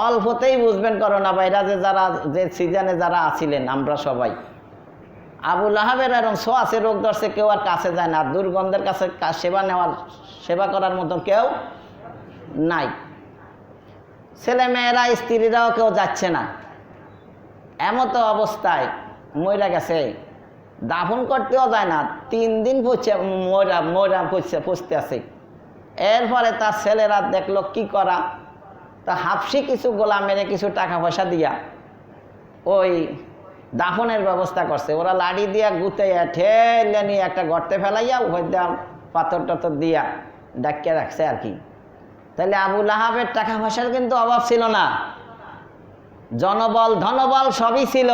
অল্পতেই বুঝবেন করোনা ভাইরাসে যারা, যে সিজনে যারা আছিলেন আমরা সবাই, আবুল আহাবের এরকম ছোঁয়াচে রোগ ধরছে, কেউ আর কাছে যায় না। দুর্গন্ধের কাছে সেবা করার মতন কেউ নাই। ছেলে মেয়েরা স্ত্রীরাও কেউ যাচ্ছে না। এমতো অবস্থায় মইরা গেছে, দাফন করতেও যায় না। 3 দিন পুষতে আছে। এরপরে তার ছেলেরা দেখলো কি করা, তা হাফসি কিছু গোলা মেরে কিছু টাকা পয়সা দিয়া ওই দাফনের ব্যবস্থা করছে। ওরা লাড়ি দিয়া গুতাইয়া ঠেলে নিয়ে একটা গর্তে ফেলাইয়া ওই পাথর টাথর দিয়া ডাকিয়ে রাখছে আর কি। তাহলে আবুল আহাবের টাকা পয়সার কিন্তু অভাব ছিল না, জনবল ধনবল সবই ছিল,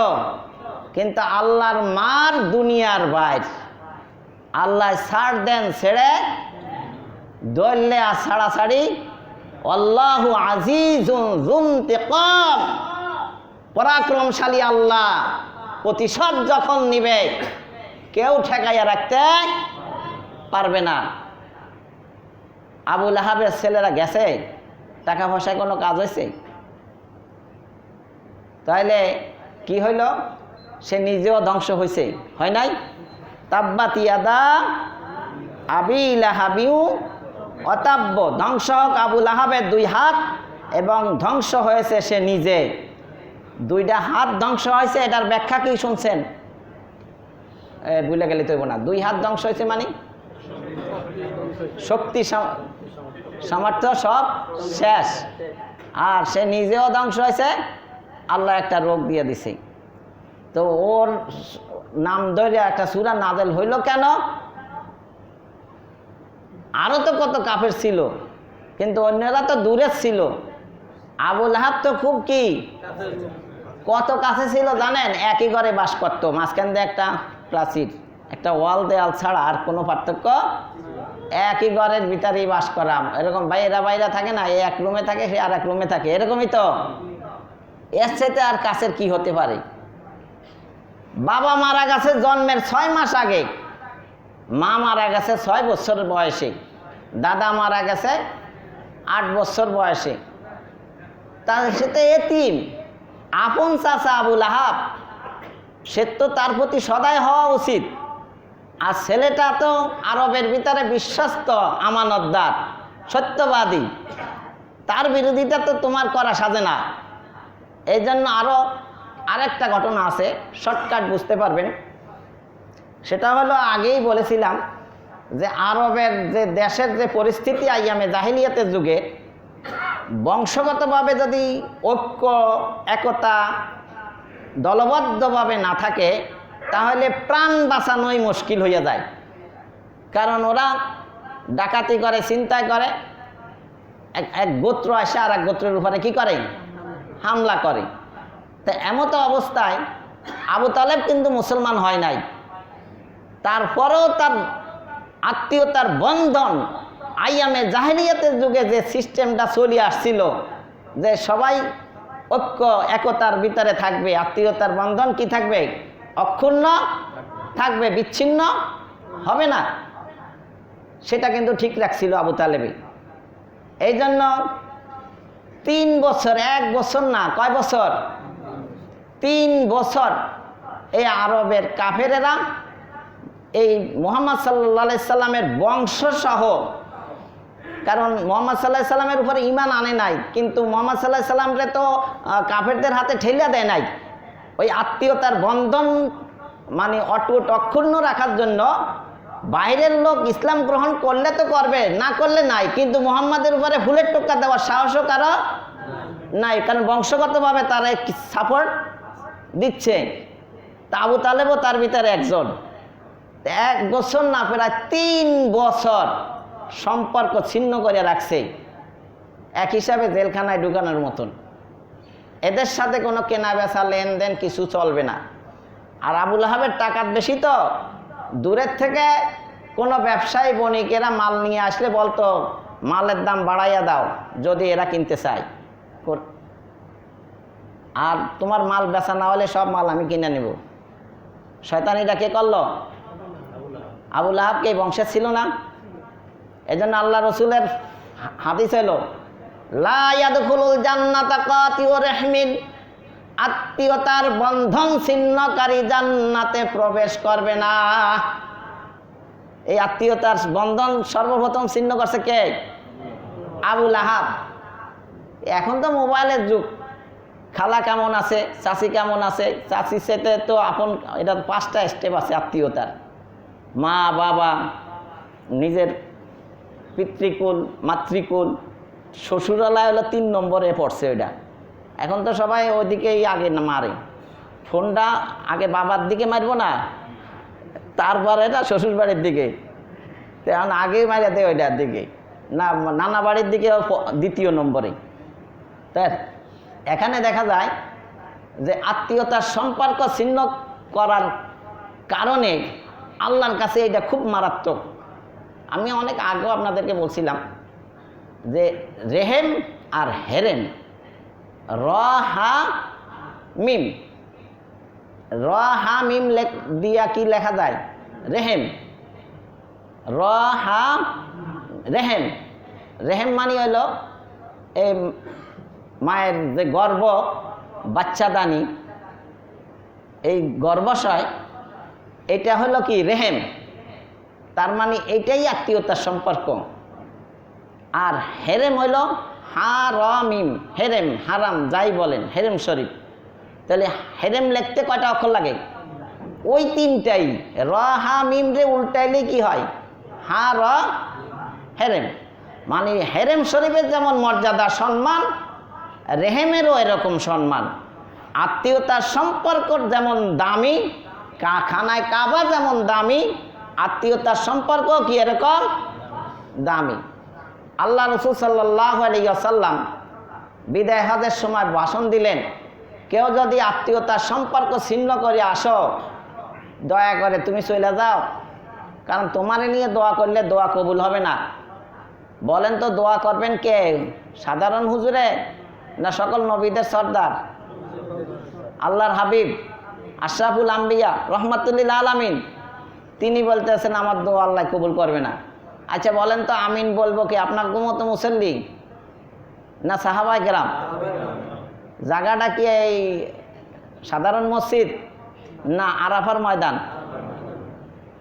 কিন্তু আল্লাহর মার দুনিয়ার বাইর। আল্লাহ ছাড় দেন ছেড়ে, ধরলে আর ছাড়াছাড়ি। আল্লাহু আজিজুন যুনতিকাম, পরাক্রমশালী আল্লাহ, প্রতিশোধ যখন নিবে কেউ ঠেকাইয়া রাখতে পারবে না। আবুল আহাবের ছেলেরা গেছে, টাকা পয়সায় কোনো কাজ হয়েছে? তাহলে কি হইল? সে নিজেও ধ্বংস হয়েছে, হয় নাই? তাব্বাত ইয়াদা আবি লাহাবিউ অতাব্য, ধ্বংস হোক আবুল আহাবের 2 হাত, এবং ধ্বংস হয়েছে সে নিজে। 2টা হাত ধ্বংস হয়েছে, এটার ব্যাখ্যা কি শুনছেন? ভুলে গেলে তৈব না। 2 হাত ধ্বংস হয়েছে মানে শক্তি সামর্থ্য সব শেষ, আর সে নিজেও ধ্বংস হয়েছে। আল্লাহ একটা রোগ দিয়ে দিছে। তো ওর নাম ধরে একটা সূরা নাযিল হইল কেন? আরো তো কত কাফের ছিল, কিন্তু অন্যরা তো দূরে ছিল। আবুল আহাব তো খুব কি কত কাছে ছিল জানেন? একই ঘরে বাস করতো, মাঝখান দিয়ে একটা প্রাচীর, একটা ওয়াল দেয়াল ছাড়া আর কোনো পার্থক্য। একই ঘরের ভিতরেই বাস করা। এরকম বাইরা থাকে না, এক রুমে থাকে, সে আর এক রুমে থাকে, এরকমই তো। এর চাইতে আর কাছের কি হতে পারে? বাবা মারা গেছে জন্মের 6 মাস আগে, মা মারা গেছে 6 বছর বয়সে, দাদা মারা গেছে 8 বছর বয়সে। তার সাথে এতিম আপন চাচা আবুল আহাব, সে তো তার প্রতি সদয় হওয়া উচিত। আর ছেলেটা তো আরবের ভিতরে বিশ্বস্ত, আমানতদার, সত্যবাদী, তার বিরোধিতা তো তোমার করা সাজে না। এই জন্য আরেকটা ঘটনা আছে, শর্টকাট বুঝতে পারবেন। সেটা হলো আগেই বলেছিলাম যে আরবের যে দেশের যে পরিস্থিতি আইয়ামে জাহিলিয়াতের যুগে, বংশগতভাবে যদি ঐক্য, একতা, দলবদ্ধভাবে না থাকে তাহলে প্রাণ বাঁচানোই মুশকিল হয়ে যায়। কারণ ওরা ডাকাতি করে, ছিনতাই করে, এক গোত্র আসে আর এক গোত্রের উপরে কি করে, হামলা করে। তো এমতো অবস্থায় আবু তালেব কিন্তু মুসলমান হয় নাই, তারপরেও তার আত্মীয়তার বন্ধন আইয়ামে জাহিলিয়াতের যুগে যে সিস্টেমটা চলে আসছিল, যে সবাই ঐক্য একতার ভিতরে থাকবে, আত্মীয়তার বন্ধন কি থাকবে, অক্ষুণ্ণ থাকবে, বিচ্ছিন্ন হবে না, সেটা কিন্তু ঠিক রাখছিল আবু তালেবে। এই জন্য 3 বছর, 1 বছর না, কয় বছর, 3 বছর এই আরবের কাফেরেরা এই মুহাম্মদ সাল্লাল্লাহু আলাইহি সাল্লামের বংশসহ, কারণ মুহাম্মদ সাল্লাল্লাহু আলাইহি সাল্লামের উপরে ঈমান আনে নাই, কিন্তু মুহাম্মদ সাল্লাল্লাহু আলাইহি সাল্লামরে তো কাফেরদের হাতে ঠেলে দেয় নাই। ওই আত্মীয়তার বন্ধন মানে অটুট অক্ষুণ্ণ রাখার জন্য বাইরের লোক ইসলাম গ্রহণ করলে তো করবে, না করলে নাই, কিন্তু মুহাম্মাদের উপরে ফুলের টোকা দেওয়ার সাহসও কারো নাই, কারণ বংশগতভাবে তারা সাপোর্ট দিচ্ছে। তা আবু তালেবও তার ভিতরে একজন। 1 বছর না, প্রায় 3 বছর সম্পর্ক ছিন্ন করে রাখছে, এক হিসাবে জেলখানায় ঢুকানোর মতন। এদের সাথে কোনো কেনা বেচা লেনদেন কিছু চলবে না। আর আবু লাহাবের টাকা বেশি, তো দূরের থেকে কোনো ব্যবসায়ী বণিকেরা মাল নিয়ে আসলে বলতো মালের দাম বাড়াইয়া দাও যদি এরা কিনতে চায়, আর তোমার মাল বেচা না হলে সব মাল আমি কিনে নেব। শয়তানিটা কে করলো? আবু লাহাবকে এই বংশের ছিল না। এজন্য আল্লাহ রসুলের হাদিস হলো লা ইয়াদখুলুল জান্নাতা কাতিউ রাহমিন, আত্মীয়তার বন্ধন ছিন্নকারী জান্নাতে প্রবেশ করবে না। এই আত্মীয়তার বন্ধন সর্বপ্রথম ছিন্ন করছে কে? আবু লাহাব। এখন তো মোবাইলের যুগ, খালা কেমন আছে, চাচি কেমন আছে, চাচির সাথে তো আপন, এটা 5টা স্টেপ আছে আত্মীয়তার। মা বাবা, নিজের পিতৃকুল, মাতৃকুল, শ্বশুরালয় হলো 3 নম্বরে পড়ছে ওইটা। এখন তো সবাই ওইদিকেই আগে মারে, ফোনটা আগে বাবার দিকে মারবো না, তারপরে এটা শ্বশুর বাড়ির দিকে, এখন আগেই মারা দেয় ওইটার দিকে না, নানা বাড়ির দিকে 2য় নম্বরে। তাই এখানে দেখা যায় যে আত্মীয়তার সম্পর্ক ছিন্ন করার কারণে আল্লাহর কাছে এটা খুব মারাত্মক। আমি অনেক আগেও আপনাদেরকে বলছিলাম যে রেহেম আর হেরেম, র হা মিম, র হা মিম দিয়া কি লেখা যায়? রেহেম। র হা রেহেম, রেহেম মানে হইল এই মায়ের যে গর্ভ, বাচ্চাদানি, এই গর্ভাশয়, এটা হলো কি রেহেম। তার মানে এইটাই আত্মীয়তার সম্পর্ক। আর হেরেম হইল হা র মিম, হেরেম, হারাম যাই বলেন, হেরেম শরীফ। তাহলে হেরেম লিখতে কয়টা অক্ষর লাগে? ওই 3টাই। র হা মিম রে উল্টাইলে কি হয়? হা র হেরেম। মানে হেরেম শরীফের যেমন মর্যাদা সম্মান, রেহেমেরও এরকম সম্মান। আত্মীয়তার সম্পর্ক যেমন দামি, খানায় কাবা যেমন দামি, আত্মীয়তার সম্পর্ক কি এরকম দামি। আল্লাহ রসুল সাল্লাল্লাহু আলাইহি ওয়াসাল্লাম বিদায় হজের সময় ভাষণ দিলেন, কেউ যদি আত্মীয়তার সম্পর্ক ছিন্ন করে আসো, দয়া করে তুমি চলে যাও, কারণ তোমারে নিয়ে দোয়া করলে দোয়া কবুল হবে না। বলেন তো দোয়া করবেন কে? সাধারণ হুজুরে না সকল নবীদের সর্দার? আল্লাহর হাবিব আশরাফুল আম্বিয়া রহমাতুল্লিল আলামিন, তিনি বলতেছেন আমার দোয়া আল্লাহ কবুল করবে না। আচ্ছা বলেন তো আমিন বলবো কি? আপনার মতো মুসল্লি না সাহাবায়ে কেরাম? জায়গাটা কি এই সাধারণ মসজিদ না আরাফার ময়দান?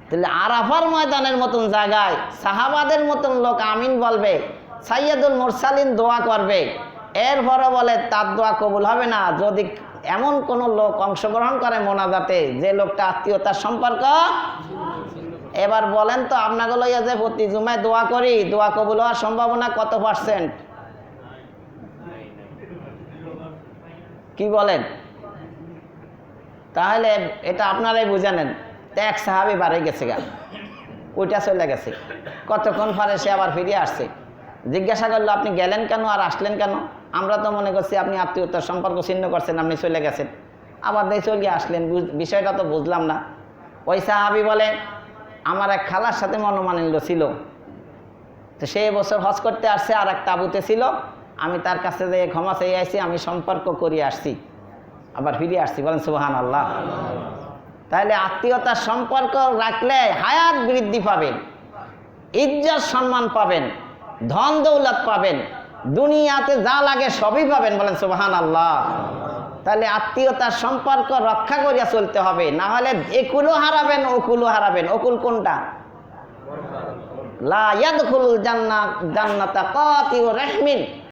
তাহলে আরাফার ময়দানের মতন জায়গায় সাহাবাদের মতন লোক আমিন বলবে, সাইয়্যিদুল মুরসালিন দোয়া করবে, এরপরে বলে তার দোয়া কবুল হবে না যদি এমন কোন লোক অংশগ্রহণ করে মোনাজাতে যে লোকটা আত্মীয়তার সম্পর্ক। এবার বলেন তো আপনাকে লইয়া যে প্রতি জুমায় দোয়া করি, দোয়া কবুল হওয়ার সম্ভাবনা কত %? কি বলেন? তাহলে এটা আপনারাই বুঝে নেন। এক সাহাবী বাড়ি গেছে গা, ওইটা চলে গেছে, কতক্ষণ পরে সে আবার ফিরে আসছে। জিজ্ঞাসা করলো আপনি গেলেন কেন আর আসলেন কেন? আমরা তো মনে করছি আপনি আত্মীয়তার সম্পর্ক ছিন্ন করছেন, আপনি চলে গেছেন, আবার দিয়ে চলে আসলেন, বিষয়টা তো বুঝলাম না। ওই সাহাবী বলে আমার এক খালার সাথে মনোমালিন্য ছিল, তো সে বছর হজ করতে আসছে আর এক তাঁবুতে ছিল, আমি তার কাছে যেয়ে ক্ষমা চেয়ে আসছি, আমি সম্পর্ক করিয়ে আসছি, আবার ফিরে আসছি। বলেন সুবহানাল্লাহ। তাহলে আত্মীয়তার সম্পর্ক রাখলে হায়াত বৃদ্ধি পাবেন, ইজ্জত সম্মান পাবেন, ধন দৌলত পাবেন, দুনিয়াতে যা লাগে সবই পাবেন। বলেন সুবহানাল্লাহ। তাহলে আত্মীয়তার সম্পর্ক রক্ষা করিয়া চলতে হবে, না হলে একুলও হারাবেন ওকুলও হারাবেন। ওকুল কোনটা? লা ইয়াদখুলুল জান্নাতা কাতিউর রাহমিন।